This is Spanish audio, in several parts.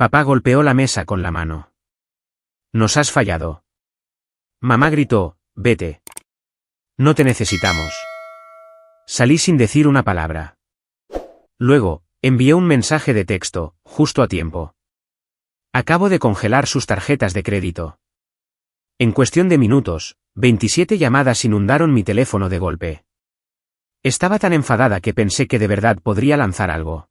Papá golpeó la mesa con la mano. Nos has fallado. Mamá gritó, vete. No te necesitamos. Salí sin decir una palabra. Luego, envié un mensaje de texto, justo a tiempo. Acabo de congelar sus tarjetas de crédito. En cuestión de minutos, 27 llamadas inundaron mi teléfono de golpe. Estaba tan enfadada que pensé que de verdad podría lanzar algo.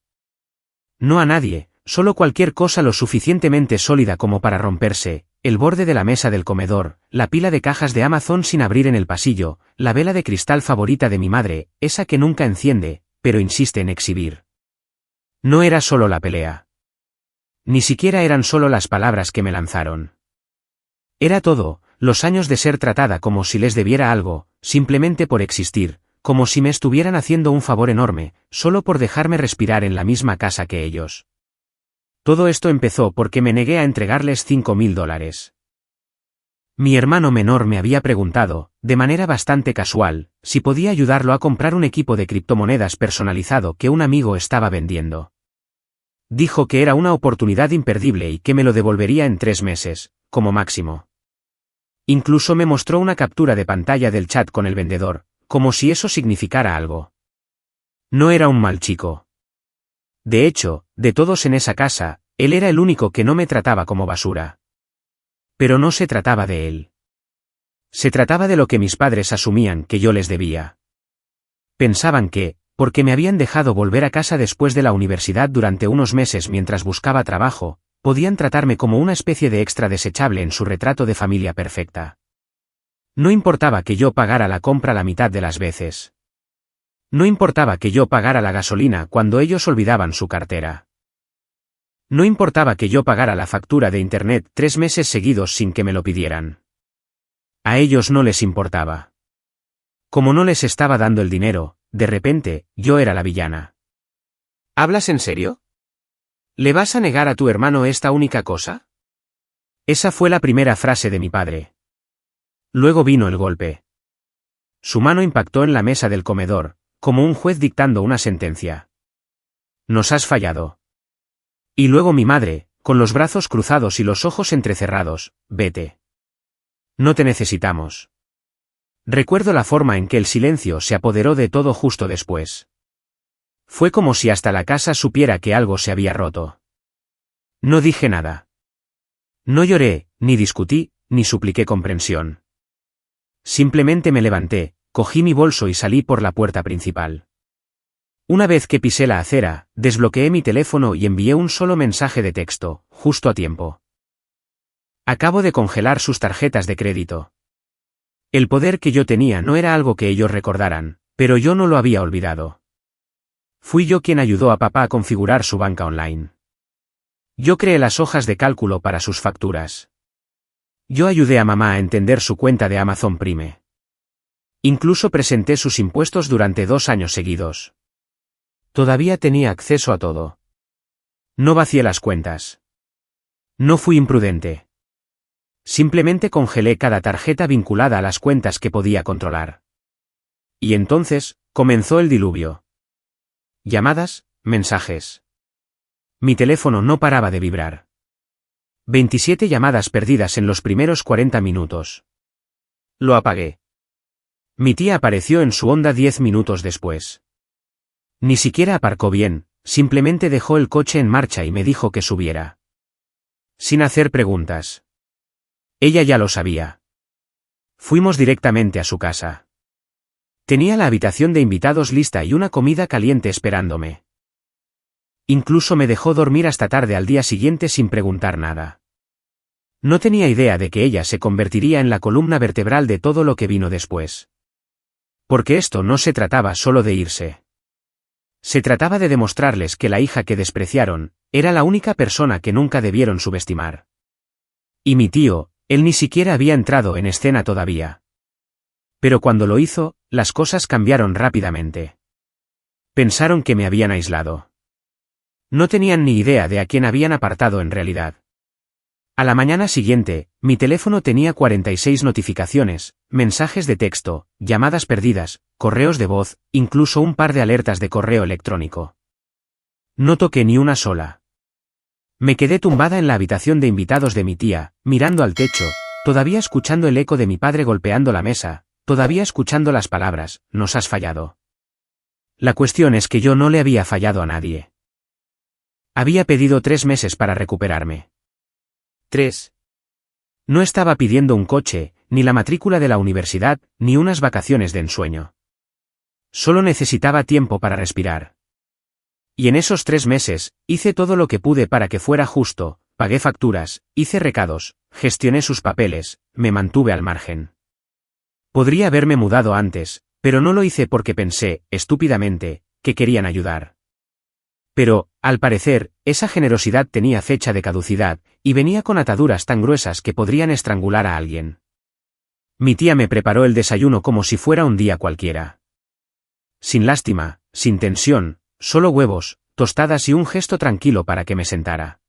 No a nadie, solo cualquier cosa lo suficientemente sólida como para romperse, el borde de la mesa del comedor, la pila de cajas de Amazon sin abrir en el pasillo, la vela de cristal favorita de mi madre, esa que nunca enciende, pero insiste en exhibir. No era solo la pelea. Ni siquiera eran solo las palabras que me lanzaron. Era todo, los años de ser tratada como si les debiera algo, simplemente por existir, como si me estuvieran haciendo un favor enorme, solo por dejarme respirar en la misma casa que ellos. Todo esto empezó porque me negué a entregarles $5,000. Mi hermano menor me había preguntado, de manera bastante casual, si podía ayudarlo a comprar un equipo de criptomonedas personalizado que un amigo estaba vendiendo. Dijo que era una oportunidad imperdible y que me lo devolvería en 3 meses, como máximo. Incluso me mostró una captura de pantalla del chat con el vendedor, como si eso significara algo. No era un mal chico. De hecho, de todos en esa casa, él era el único que no me trataba como basura. Pero no se trataba de él. Se trataba de lo que mis padres asumían que yo les debía. Pensaban que, porque me habían dejado volver a casa después de la universidad durante unos meses mientras buscaba trabajo, podían tratarme como una especie de extra desechable en su retrato de familia perfecta. No importaba que yo pagara la compra la mitad de las veces. No importaba que yo pagara la gasolina cuando ellos olvidaban su cartera. No importaba que yo pagara la factura de internet 3 meses seguidos sin que me lo pidieran. A ellos no les importaba. Como no les estaba dando el dinero, de repente, yo era la villana. ¿Hablas en serio? ¿Le vas a negar a tu hermano esta única cosa? Esa fue la primera frase de mi padre. Luego vino el golpe. Su mano impactó en la mesa del comedor, como un juez dictando una sentencia. Nos has fallado. Y luego mi madre, con los brazos cruzados y los ojos entrecerrados, vete. No te necesitamos. Recuerdo la forma en que el silencio se apoderó de todo justo después. Fue como si hasta la casa supiera que algo se había roto. No dije nada. No lloré, ni discutí, ni supliqué comprensión. Simplemente me levanté, cogí mi bolso y salí por la puerta principal. Una vez que pisé la acera, desbloqueé mi teléfono y envié un solo mensaje de texto, justo a tiempo. Acabo de congelar sus tarjetas de crédito. El poder que yo tenía no era algo que ellos recordaran, pero yo no lo había olvidado. Fui yo quien ayudó a papá a configurar su banca online. Yo creé las hojas de cálculo para sus facturas. Yo ayudé a mamá a entender su cuenta de Amazon Prime. Incluso presenté sus impuestos durante 2 años seguidos. Todavía tenía acceso a todo. No vacié las cuentas. No fui imprudente. Simplemente congelé cada tarjeta vinculada a las cuentas que podía controlar. Y entonces, comenzó el diluvio. Llamadas, mensajes. Mi teléfono no paraba de vibrar. 27 llamadas perdidas en los primeros 40 minutos. Lo apagué. Mi tía apareció en su Honda 10 minutos después. Ni siquiera aparcó bien, simplemente dejó el coche en marcha y me dijo que subiera. Sin hacer preguntas. Ella ya lo sabía. Fuimos directamente a su casa. Tenía la habitación de invitados lista y una comida caliente esperándome. Incluso me dejó dormir hasta tarde al día siguiente sin preguntar nada. No tenía idea de que ella se convertiría en la columna vertebral de todo lo que vino después. Porque esto no se trataba solo de irse. Se trataba de demostrarles que la hija que despreciaron, era la única persona que nunca debieron subestimar. Y mi tío, él ni siquiera había entrado en escena todavía. Pero cuando lo hizo, las cosas cambiaron rápidamente. Pensaron que me habían aislado. No tenían ni idea de a quién habían apartado en realidad. A la mañana siguiente, mi teléfono tenía 46 notificaciones, mensajes de texto, llamadas perdidas, correos de voz, incluso un par de alertas de correo electrónico. No toqué ni una sola. Me quedé tumbada en la habitación de invitados de mi tía, mirando al techo, todavía escuchando el eco de mi padre golpeando la mesa, todavía escuchando las palabras, nos has fallado. La cuestión es que yo no le había fallado a nadie. Había pedido 3 meses para recuperarme. 3. No estaba pidiendo un coche, ni la matrícula de la universidad, ni unas vacaciones de ensueño. Solo necesitaba tiempo para respirar. Y en esos 3 meses, hice todo lo que pude para que fuera justo, pagué facturas, hice recados, gestioné sus papeles, me mantuve al margen. Podría haberme mudado antes, pero no lo hice porque pensé, estúpidamente, que querían ayudar. Pero, al parecer, esa generosidad tenía fecha de caducidad, y venía con ataduras tan gruesas que podrían estrangular a alguien. Mi tía me preparó el desayuno como si fuera un día cualquiera. Sin lástima, sin tensión, solo huevos, tostadas y un gesto tranquilo para que me sentara.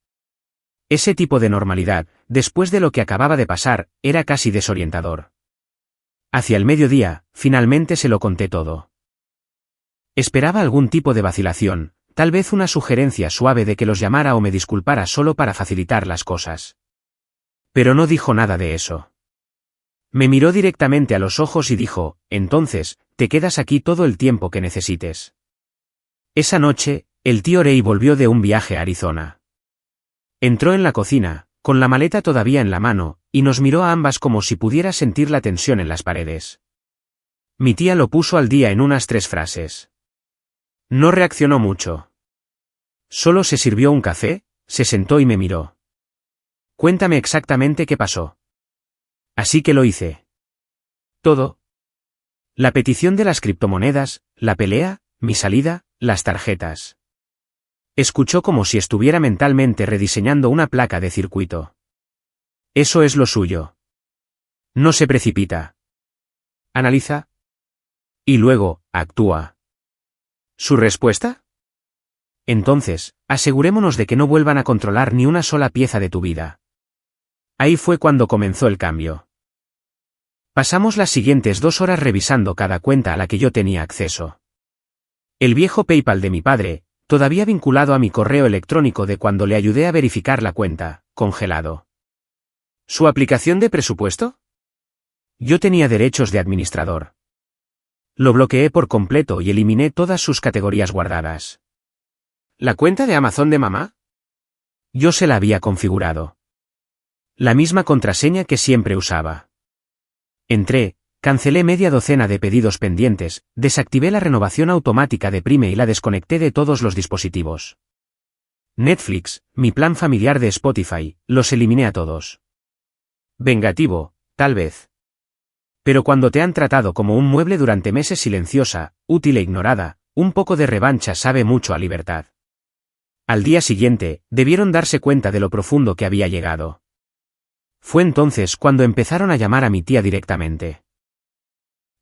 Ese tipo de normalidad, después de lo que acababa de pasar, era casi desorientador. Hacia el mediodía, finalmente se lo conté todo. Esperaba algún tipo de vacilación, tal vez una sugerencia suave de que los llamara o me disculpara solo para facilitar las cosas. Pero no dijo nada de eso. Me miró directamente a los ojos y dijo, entonces, te quedas aquí todo el tiempo que necesites. Esa noche, el tío Ray volvió de un viaje a Arizona. Entró en la cocina, con la maleta todavía en la mano, y nos miró a ambas como si pudiera sentir la tensión en las paredes. Mi tía lo puso al día en unas 3 frases. No reaccionó mucho. Solo se sirvió un café, se sentó y me miró. Cuéntame exactamente qué pasó. Así que lo hice. Todo. La petición de las criptomonedas, la pelea, mi salida, las tarjetas. Escuchó como si estuviera mentalmente rediseñando una placa de circuito. Eso es lo suyo. No se precipita. Analiza. Y luego, actúa. ¿Su respuesta? Entonces, asegurémonos de que no vuelvan a controlar ni una sola pieza de tu vida. Ahí fue cuando comenzó el cambio. Pasamos las siguientes 2 horas revisando cada cuenta a la que yo tenía acceso. El viejo PayPal de mi padre, todavía vinculado a mi correo electrónico de cuando le ayudé a verificar la cuenta, congelado. ¿Su aplicación de presupuesto? Yo tenía derechos de administrador. Lo bloqueé por completo y eliminé todas sus categorías guardadas. ¿La cuenta de Amazon de mamá? Yo se la había configurado. La misma contraseña que siempre usaba. Entré, cancelé media docena de pedidos pendientes, desactivé la renovación automática de Prime y la desconecté de todos los dispositivos. Netflix, mi plan familiar de Spotify, los eliminé a todos. Vengativo, tal vez. Pero cuando te han tratado como un mueble durante meses silenciosa, útil e ignorada, un poco de revancha sabe mucho a libertad. Al día siguiente, debieron darse cuenta de lo profundo que había llegado. Fue entonces cuando empezaron a llamar a mi tía directamente.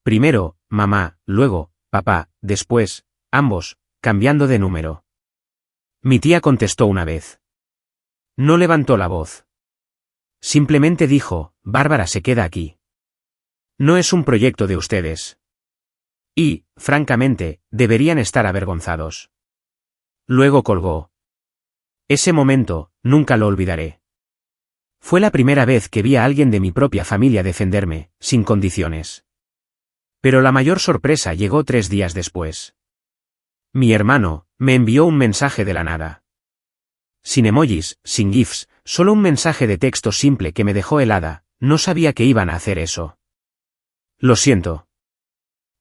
Primero, mamá, luego, papá, después, ambos, cambiando de número. Mi tía contestó una vez. No levantó la voz. Simplemente dijo, Bárbara se queda aquí. No es un proyecto de ustedes. Y, francamente, deberían estar avergonzados. Luego colgó. Ese momento, nunca lo olvidaré. Fue la primera vez que vi a alguien de mi propia familia defenderme, sin condiciones. Pero la mayor sorpresa llegó 3 días después. Mi hermano, me envió un mensaje de la nada. Sin emojis, sin gifs, solo un mensaje de texto simple que me dejó helada, no sabía que iban a hacer eso. Lo siento.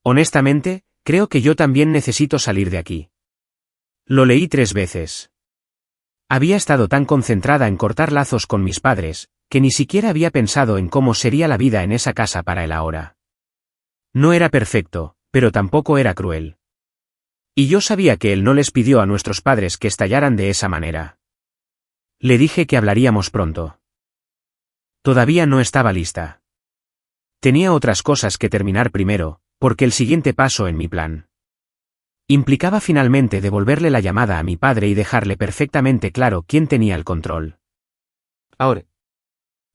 Honestamente, creo que yo también necesito salir de aquí. Lo leí 3 veces. Había estado tan concentrada en cortar lazos con mis padres, que ni siquiera había pensado en cómo sería la vida en esa casa para él ahora. No era perfecto, pero tampoco era cruel. Y yo sabía que él no les pidió a nuestros padres que estallaran de esa manera. Le dije que hablaríamos pronto. Todavía no estaba lista. Tenía otras cosas que terminar primero, porque el siguiente paso en mi plan implicaba finalmente devolverle la llamada a mi padre y dejarle perfectamente claro quién tenía el control. Ahora.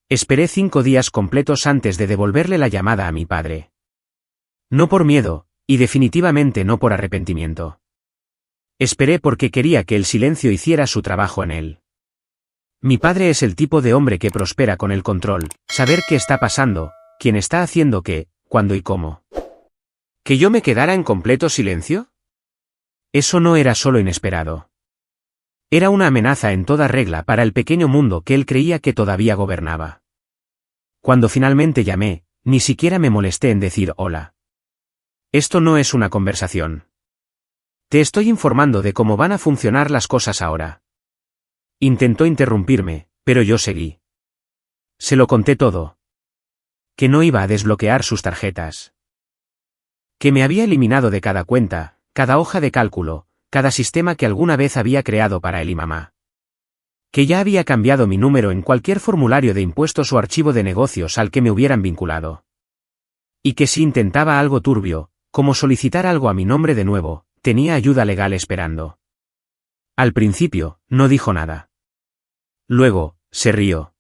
Esperé 5 días completos antes de devolverle la llamada a mi padre. No por miedo, y definitivamente no por arrepentimiento. Esperé porque quería que el silencio hiciera su trabajo en él. Mi padre es el tipo de hombre que prospera con el control, saber qué está pasando, quién está haciendo qué, cuándo y cómo. ¿Que yo me quedara en completo silencio? Eso no era solo inesperado. Era una amenaza en toda regla para el pequeño mundo que él creía que todavía gobernaba. Cuando finalmente llamé, ni siquiera me molesté en decir hola. Esto no es una conversación. Te estoy informando de cómo van a funcionar las cosas ahora. Intentó interrumpirme, pero yo seguí. Se lo conté todo. Que no iba a desbloquear sus tarjetas. Que me había eliminado de cada cuenta, cada hoja de cálculo, cada sistema que alguna vez había creado para él y mamá. Que ya había cambiado mi número en cualquier formulario de impuestos o archivo de negocios al que me hubieran vinculado. Y que si intentaba algo turbio, como solicitar algo a mi nombre de nuevo, tenía ayuda legal esperando. Al principio, no dijo nada. Luego, se rió.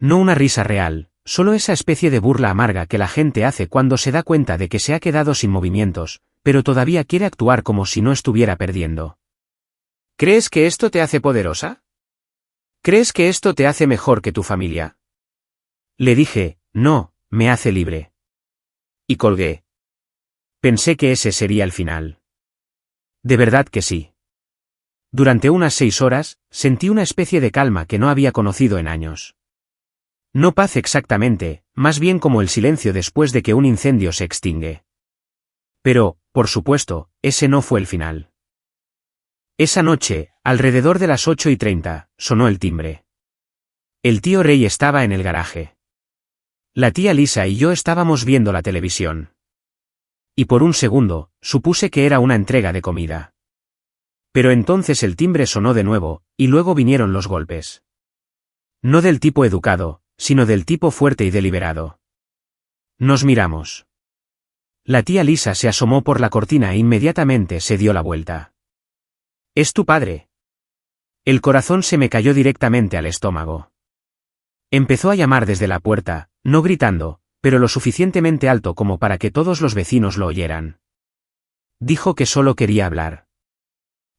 No una risa real, solo esa especie de burla amarga que la gente hace cuando se da cuenta de que se ha quedado sin movimientos, pero todavía quiere actuar como si no estuviera perdiendo. ¿Crees que esto te hace poderosa? ¿Crees que esto te hace mejor que tu familia? Le dije, no, me hace libre. Y colgué. Pensé que ese sería el final. De verdad que sí. Durante unas 6 horas, sentí una especie de calma que no había conocido en años. No paz exactamente, más bien como el silencio después de que un incendio se extingue. Pero, por supuesto, ese no fue el final. Esa noche, alrededor de las 8:30, sonó el timbre. El tío Ray estaba en el garaje. La tía Lisa y yo estábamos viendo la televisión. Y por un segundo, supuse que era una entrega de comida. Pero entonces el timbre sonó de nuevo, y luego vinieron los golpes. No del tipo educado, sino del tipo fuerte y deliberado. Nos miramos. La tía Lisa se asomó por la cortina e inmediatamente se dio la vuelta. ¿Es tu padre? El corazón se me cayó directamente al estómago. Empezó a llamar desde la puerta, no gritando, pero lo suficientemente alto como para que todos los vecinos lo oyeran. Dijo que solo quería hablar.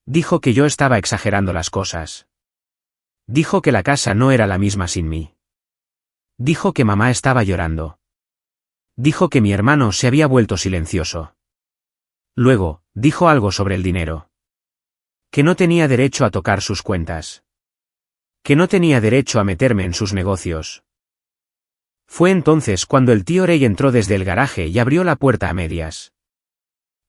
Dijo que yo estaba exagerando las cosas. Dijo que la casa no era la misma sin mí. Dijo que mamá estaba llorando. Dijo que mi hermano se había vuelto silencioso. Luego, dijo algo sobre el dinero. Que no tenía derecho a tocar sus cuentas. Que no tenía derecho a meterme en sus negocios. Fue entonces cuando el tío Ray entró desde el garaje y abrió la puerta a medias.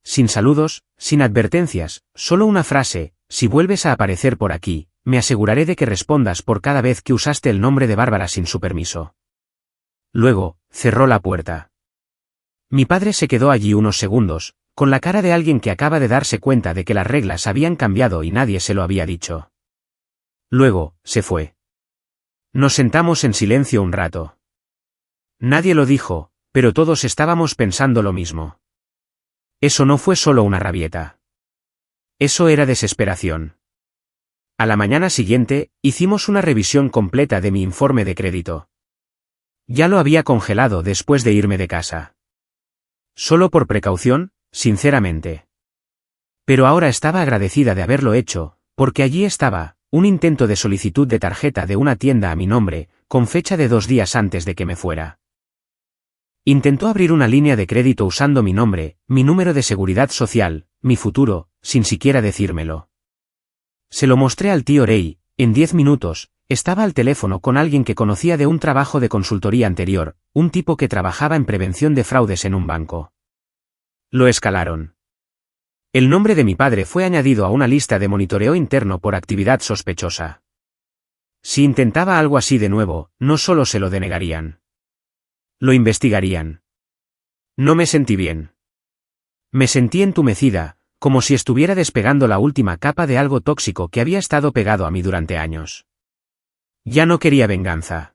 Sin saludos, sin advertencias, solo una frase: si vuelves a aparecer por aquí, me aseguraré de que respondas por cada vez que usaste el nombre de Bárbara sin su permiso. Luego, cerró la puerta. Mi padre se quedó allí unos segundos, con la cara de alguien que acaba de darse cuenta de que las reglas habían cambiado y nadie se lo había dicho. Luego, se fue. Nos sentamos en silencio un rato. Nadie lo dijo, pero todos estábamos pensando lo mismo. Eso no fue solo una rabieta. Eso era desesperación. A la mañana siguiente, hicimos una revisión completa de mi informe de crédito. Ya lo había congelado después de irme de casa. Solo por precaución, sinceramente. Pero ahora estaba agradecida de haberlo hecho, porque allí estaba, un intento de solicitud de tarjeta de una tienda a mi nombre, con fecha de 2 días antes de que me fuera. Intentó abrir una línea de crédito usando mi nombre, mi número de seguridad social, mi futuro, sin siquiera decírmelo. Se lo mostré al tío Ray. En 10 minutos, estaba al teléfono con alguien que conocía de un trabajo de consultoría anterior, un tipo que trabajaba en prevención de fraudes en un banco. Lo escalaron. El nombre de mi padre fue añadido a una lista de monitoreo interno por actividad sospechosa. Si intentaba algo así de nuevo, no solo se lo denegarían. Lo investigarían. No me sentí bien. Me sentí entumecida, como si estuviera despegando la última capa de algo tóxico que había estado pegado a mí durante años. Ya no quería venganza.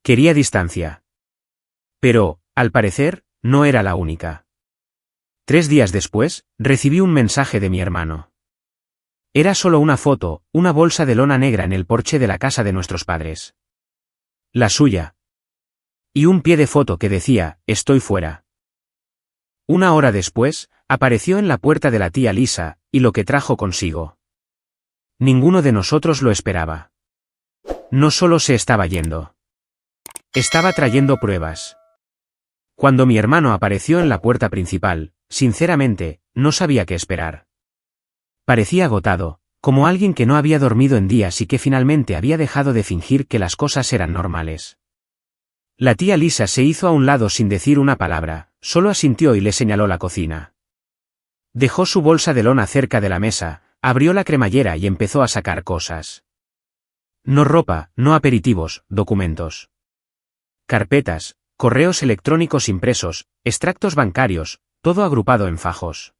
Quería distancia. Pero, al parecer, no era la única. 3 días después, recibí un mensaje de mi hermano. Era solo una foto, una bolsa de lona negra en el porche de la casa de nuestros padres. La suya. Y un pie de foto que decía: estoy fuera. 1 hora después, apareció en la puerta de la tía Lisa, y lo que trajo consigo. Ninguno de nosotros lo esperaba. No solo se estaba yendo. Estaba trayendo pruebas. Cuando mi hermano apareció en la puerta principal, sinceramente, no sabía qué esperar. Parecía agotado, como alguien que no había dormido en días y que finalmente había dejado de fingir que las cosas eran normales. La tía Lisa se hizo a un lado sin decir una palabra, solo asintió y le señaló la cocina. Dejó su bolsa de lona cerca de la mesa, abrió la cremallera y empezó a sacar cosas. No ropa, no aperitivos, documentos. Carpetas, correos electrónicos impresos, extractos bancarios, todo agrupado en fajos.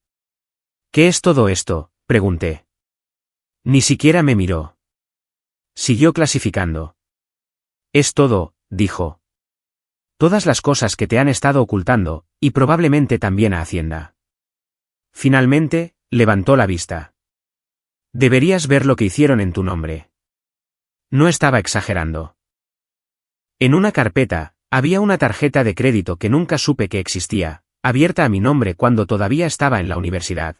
¿Qué es todo esto?, pregunté. Ni siquiera me miró. Siguió clasificando. Es todo, dijo. Todas las cosas que te han estado ocultando, y probablemente también a Hacienda. Finalmente, levantó la vista. Deberías ver lo que hicieron en tu nombre. No estaba exagerando. En una carpeta, había una tarjeta de crédito que nunca supe que existía, abierta a mi nombre cuando todavía estaba en la universidad.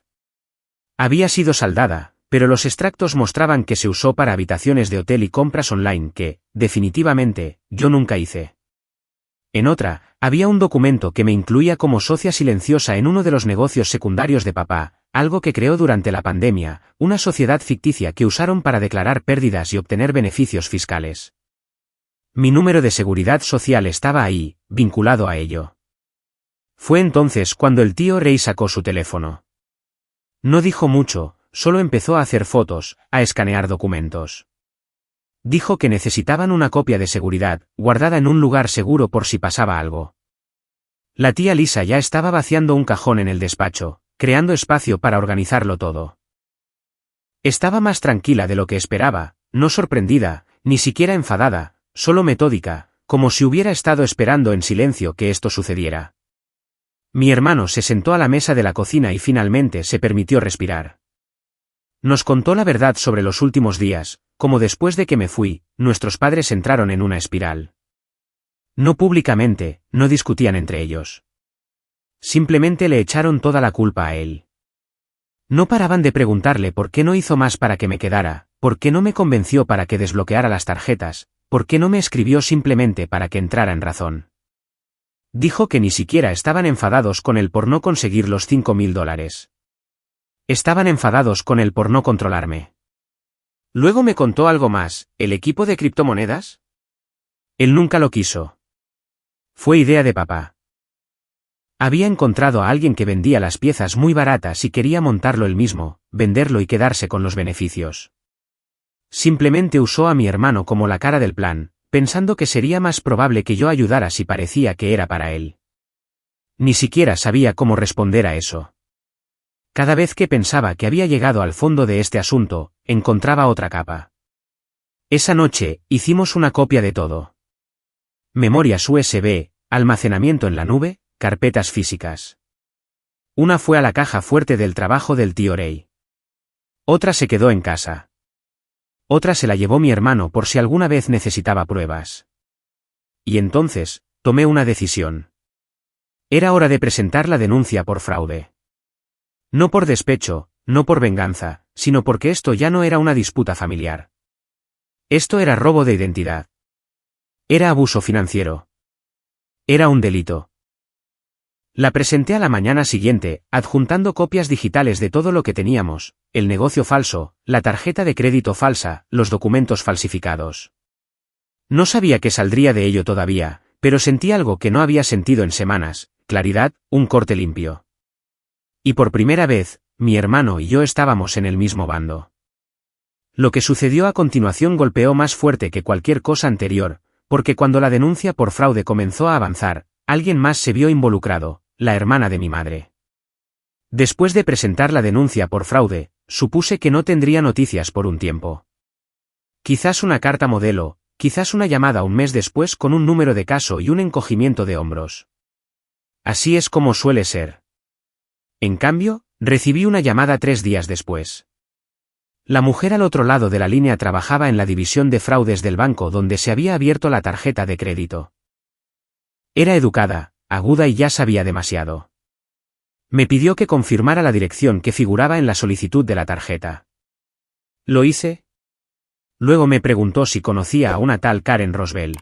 Había sido saldada, pero los extractos mostraban que se usó para habitaciones de hotel y compras online que, definitivamente, yo nunca hice. En otra, había un documento que me incluía como socia silenciosa en uno de los negocios secundarios de papá, algo que creó durante la pandemia, una sociedad ficticia que usaron para declarar pérdidas y obtener beneficios fiscales. Mi número de seguridad social estaba ahí, vinculado a ello. Fue entonces cuando el tío Ray sacó su teléfono. No dijo mucho, solo empezó a hacer fotos, a escanear documentos. Dijo que necesitaban una copia de seguridad, guardada en un lugar seguro por si pasaba algo. La tía Lisa ya estaba vaciando un cajón en el despacho, creando espacio para organizarlo todo. Estaba más tranquila de lo que esperaba, no sorprendida, ni siquiera enfadada, solo metódica, como si hubiera estado esperando en silencio que esto sucediera. Mi hermano se sentó a la mesa de la cocina y finalmente se permitió respirar. Nos contó la verdad sobre los últimos días, como después de que me fui, nuestros padres entraron en una espiral. No públicamente, no discutían entre ellos. Simplemente le echaron toda la culpa a él. No paraban de preguntarle por qué no hizo más para que me quedara, por qué no me convenció para que desbloqueara las tarjetas, por qué no me escribió simplemente para que entrara en razón. Dijo que ni siquiera estaban enfadados con él por no conseguir los $5.000. Estaban enfadados con él por no controlarme. Luego me contó algo más, ¿el equipo de criptomonedas? Él nunca lo quiso. Fue idea de papá. Había encontrado a alguien que vendía las piezas muy baratas y quería montarlo él mismo, venderlo y quedarse con los beneficios. Simplemente usó a mi hermano como la cara del plan, pensando que sería más probable que yo ayudara si parecía que era para él. Ni siquiera sabía cómo responder a eso. Cada vez que pensaba que había llegado al fondo de este asunto, encontraba otra capa. Esa noche, hicimos una copia de todo. Memorias USB, almacenamiento en la nube, carpetas físicas. Una fue a la caja fuerte del trabajo del tío Ray. Otra se quedó en casa. Otra se la llevó mi hermano por si alguna vez necesitaba pruebas. Y entonces, tomé una decisión. Era hora de presentar la denuncia por fraude. No por despecho, no por venganza, sino porque esto ya no era una disputa familiar. Esto era robo de identidad. Era abuso financiero. Era un delito. La presenté a la mañana siguiente, adjuntando copias digitales de todo lo que teníamos, el negocio falso, la tarjeta de crédito falsa, los documentos falsificados. No sabía qué saldría de ello todavía, pero sentí algo que no había sentido en semanas, claridad, un corte limpio. Y por primera vez, mi hermano y yo estábamos en el mismo bando. Lo que sucedió a continuación golpeó más fuerte que cualquier cosa anterior, porque cuando la denuncia por fraude comenzó a avanzar, alguien más se vio involucrado, la hermana de mi madre. Después de presentar la denuncia por fraude, supuse que no tendría noticias por un tiempo. Quizás una carta modelo, quizás una llamada un mes después con un número de caso y un encogimiento de hombros. Así es como suele ser. En cambio, recibí una llamada 3 días después. La mujer al otro lado de la línea trabajaba en la división de fraudes del banco donde se había abierto la tarjeta de crédito. Era educada, aguda y ya sabía demasiado. Me pidió que confirmara la dirección que figuraba en la solicitud de la tarjeta. ¿Lo hice? Luego me preguntó si conocía a una tal Karen Roswell.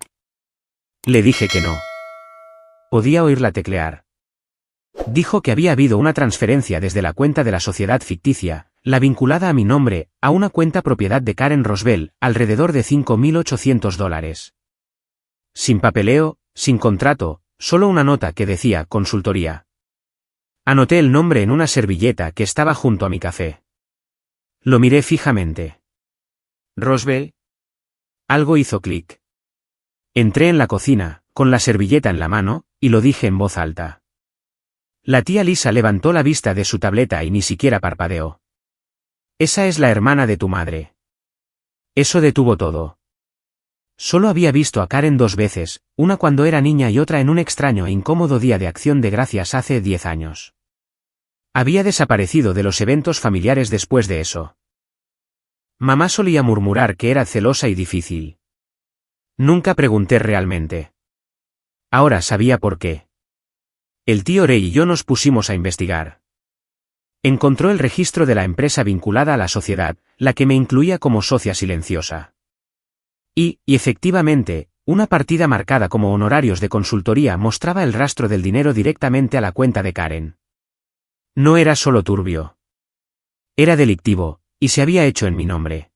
Le dije que no. Podía oírla teclear. Dijo que había habido una transferencia desde la cuenta de la sociedad ficticia, la vinculada a mi nombre, a una cuenta propiedad de Karen Roswell, alrededor de $5.800. Sin papeleo, sin contrato, solo una nota que decía consultoría. Anoté el nombre en una servilleta que estaba junto a mi café. Lo miré fijamente. ¿Roswell? Algo hizo clic. Entré en la cocina, con la servilleta en la mano, y lo dije en voz alta. La tía Lisa levantó la vista de su tableta y ni siquiera parpadeó. Esa es la hermana de tu madre. Eso detuvo todo. Solo había visto a Karen 2 veces, una cuando era niña y otra en un extraño e incómodo día de Acción de Gracias hace 10 años. Había desaparecido de los eventos familiares después de eso. Mamá solía murmurar que era celosa y difícil. Nunca pregunté realmente. Ahora sabía por qué. El tío Ray y yo nos pusimos a investigar. Encontró el registro de la empresa vinculada a la sociedad, la que me incluía como socia silenciosa. Y efectivamente, una partida marcada como honorarios de consultoría mostraba el rastro del dinero directamente a la cuenta de Karen. No era solo turbio. Era delictivo, y se había hecho en mi nombre.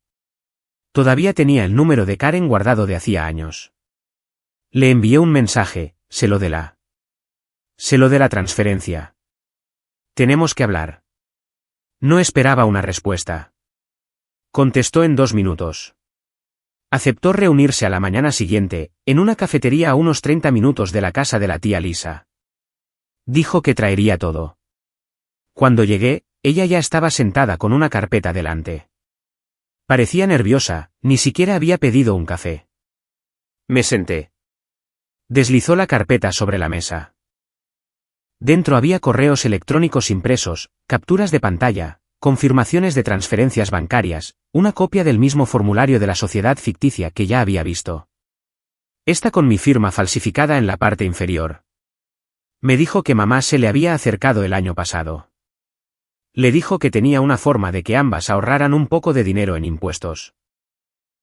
Todavía tenía el número de Karen guardado de hacía años. Le envié un mensaje, sé lo de la transferencia. Tenemos que hablar. No esperaba una respuesta. Contestó en 2 minutos. Aceptó reunirse a la mañana siguiente, en una cafetería a unos 30 minutos de la casa de la tía Lisa. Dijo que traería todo. Cuando llegué, ella ya estaba sentada con una carpeta delante. Parecía nerviosa, ni siquiera había pedido un café. Me senté. Deslizó la carpeta sobre la mesa. Dentro había correos electrónicos impresos, capturas de pantalla, confirmaciones de transferencias bancarias, una copia del mismo formulario de la sociedad ficticia que ya había visto. Esta con mi firma falsificada en la parte inferior. Me dijo que mamá se le había acercado el año pasado. Le dijo que tenía una forma de que ambas ahorraran un poco de dinero en impuestos.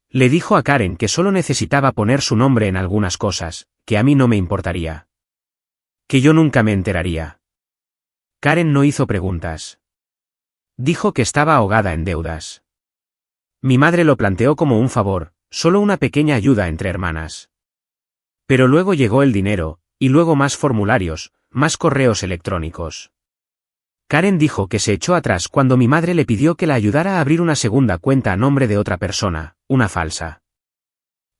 Le dijo a Karen que solo necesitaba poner su nombre en algunas cosas, que a mí no me importaría. Que yo nunca me enteraría. Karen no hizo preguntas. Dijo que estaba ahogada en deudas. Mi madre lo planteó como un favor, solo una pequeña ayuda entre hermanas. Pero luego llegó el dinero, y luego más formularios, más correos electrónicos. Karen dijo que se echó atrás cuando mi madre le pidió que la ayudara a abrir una segunda cuenta a nombre de otra persona, una falsa.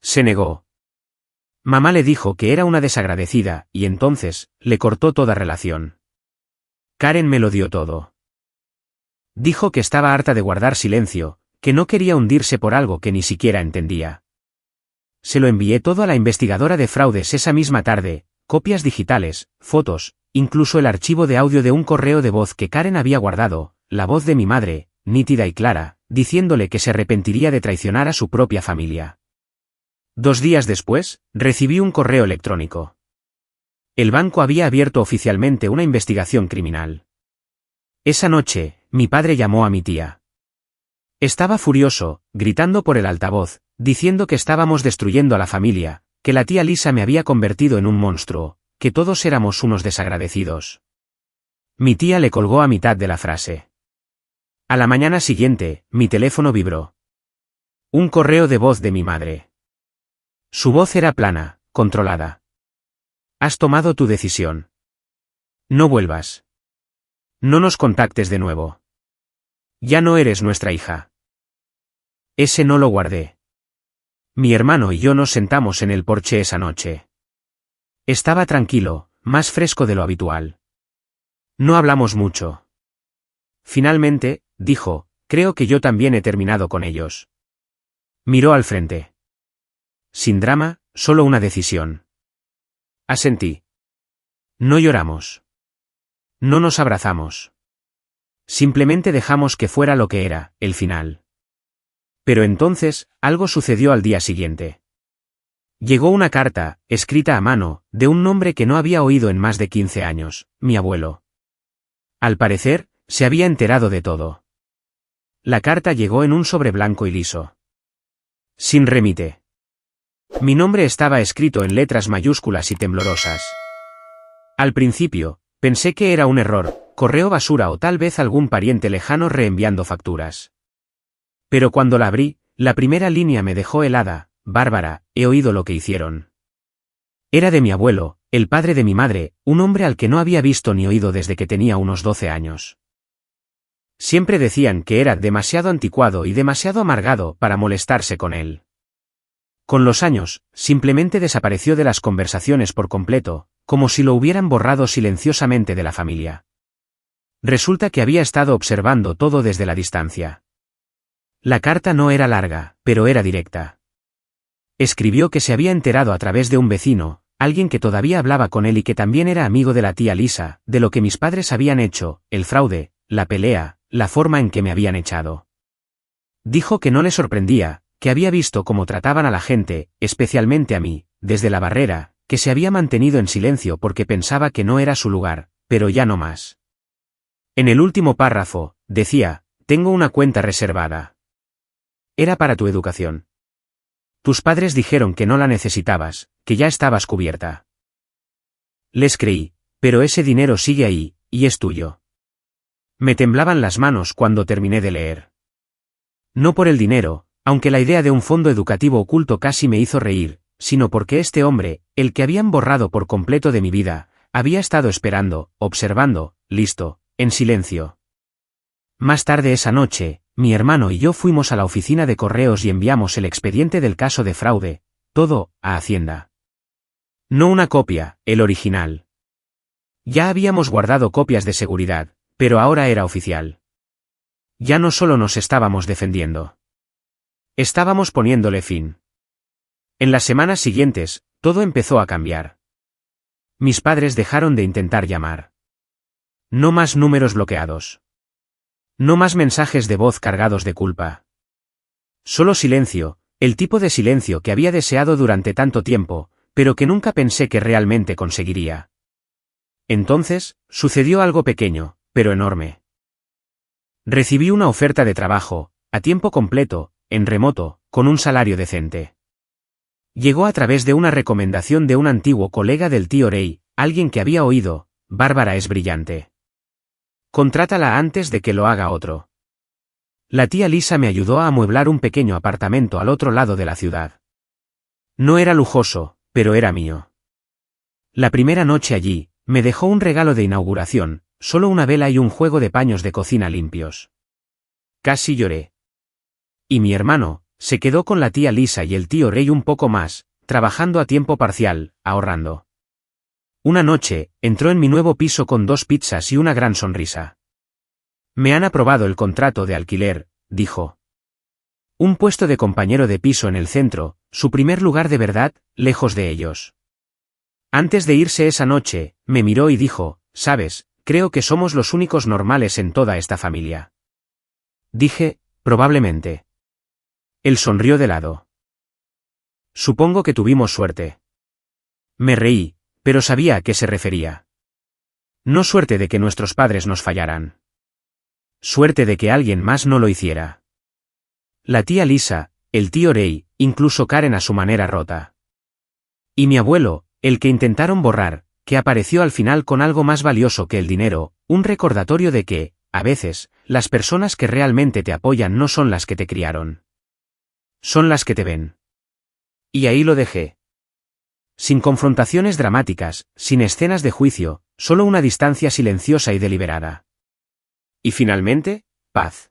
Se negó. Mamá le dijo que era una desagradecida, y entonces, le cortó toda relación. Karen me lo dio todo. Dijo que estaba harta de guardar silencio, que no quería hundirse por algo que ni siquiera entendía. Se lo envié todo a la investigadora de fraudes esa misma tarde, copias digitales, fotos, incluso el archivo de audio de un correo de voz que Karen había guardado, la voz de mi madre, nítida y clara, diciéndole que se arrepentiría de traicionar a su propia familia. 2 días después, recibí un correo electrónico. El banco había abierto oficialmente una investigación criminal. Esa noche, mi padre llamó a mi tía. Estaba furioso, gritando por el altavoz, diciendo que estábamos destruyendo a la familia, que la tía Lisa me había convertido en un monstruo, que todos éramos unos desagradecidos. Mi tía le colgó a mitad de la frase. A la mañana siguiente, mi teléfono vibró. Un correo de voz de mi madre. Su voz era plana, controlada. Has tomado tu decisión. No vuelvas. No nos contactes de nuevo. Ya no eres nuestra hija. Ese no lo guardé. Mi hermano y yo nos sentamos en el porche esa noche. Estaba tranquilo, más fresco de lo habitual. No hablamos mucho. Finalmente, dijo, creo que yo también he terminado con ellos. Miró al frente. Sin drama, solo una decisión. Asentí. No lloramos. No nos abrazamos. Simplemente dejamos que fuera lo que era, el final. Pero entonces, algo sucedió al día siguiente. Llegó una carta, escrita a mano, de un nombre que no había oído en más de 15 años, mi abuelo. Al parecer, se había enterado de todo. La carta llegó en un sobre blanco y liso. Sin remite. Mi nombre estaba escrito en letras mayúsculas y temblorosas. Al principio, pensé que era un error, correo basura o tal vez algún pariente lejano reenviando facturas. Pero cuando la abrí, la primera línea me dejó helada. Bárbara, he oído lo que hicieron. Era de mi abuelo, el padre de mi madre, un hombre al que no había visto ni oído desde que tenía unos 12 años. Siempre decían que era demasiado anticuado y demasiado amargado para molestarse con él. Con los años, simplemente desapareció de las conversaciones por completo, como si lo hubieran borrado silenciosamente de la familia. Resulta que había estado observando todo desde la distancia. La carta no era larga, pero era directa. Escribió que se había enterado a través de un vecino, alguien que todavía hablaba con él y que también era amigo de la tía Lisa, de lo que mis padres habían hecho, el fraude, la pelea, la forma en que me habían echado. Dijo que no le sorprendía, que había visto cómo trataban a la gente, especialmente a mí, desde la barrera, que se había mantenido en silencio porque pensaba que no era su lugar, pero ya no más. En el último párrafo, decía, tengo una cuenta reservada. Era para tu educación. Tus padres dijeron que no la necesitabas, que ya estabas cubierta. Les creí, pero ese dinero sigue ahí, y es tuyo. Me temblaban las manos cuando terminé de leer. No por el dinero, aunque la idea de un fondo educativo oculto casi me hizo reír, sino porque este hombre, el que habían borrado por completo de mi vida, había estado esperando, observando, listo, en silencio. Más tarde esa noche, mi hermano y yo fuimos a la oficina de correos y enviamos el expediente del caso de fraude, todo, a Hacienda. No una copia, el original. Ya habíamos guardado copias de seguridad, pero ahora era oficial. Ya no solo nos estábamos defendiendo. Estábamos poniéndole fin. En las semanas siguientes, todo empezó a cambiar. Mis padres dejaron de intentar llamar. No más números bloqueados. No más mensajes de voz cargados de culpa. Solo silencio, el tipo de silencio que había deseado durante tanto tiempo, pero que nunca pensé que realmente conseguiría. Entonces, sucedió algo pequeño, pero enorme. Recibí una oferta de trabajo, a tiempo completo, en remoto, con un salario decente. Llegó a través de una recomendación de un antiguo colega del tío Ray, alguien que había oído, Bárbara es brillante. Contrátala antes de que lo haga otro. La tía Lisa me ayudó a amueblar un pequeño apartamento al otro lado de la ciudad. No era lujoso, pero era mío. La primera noche allí, me dejó un regalo de inauguración, solo una vela y un juego de paños de cocina limpios. Casi lloré. Y mi hermano, se quedó con la tía Lisa y el tío Ray un poco más, trabajando a tiempo parcial, ahorrando. Una noche, entró en mi nuevo piso con 2 pizzas y una gran sonrisa. Me han aprobado el contrato de alquiler, dijo. Un puesto de compañero de piso en el centro, su primer lugar de verdad, lejos de ellos. Antes de irse esa noche, me miró y dijo, ¿sabes? Creo que somos los únicos normales en toda esta familia. Dije, probablemente. Él sonrió de lado. Supongo que tuvimos suerte. Me reí, pero sabía a qué se refería. No suerte de que nuestros padres nos fallaran. Suerte de que alguien más no lo hiciera. La tía Lisa, el tío Ray, incluso Karen a su manera rota. Y mi abuelo, el que intentaron borrar, que apareció al final con algo más valioso que el dinero, un recordatorio de que, a veces, las personas que realmente te apoyan no son las que te criaron. Son las que te ven. Y ahí lo dejé. Sin confrontaciones dramáticas, sin escenas de juicio, solo una distancia silenciosa y deliberada. Y finalmente, paz.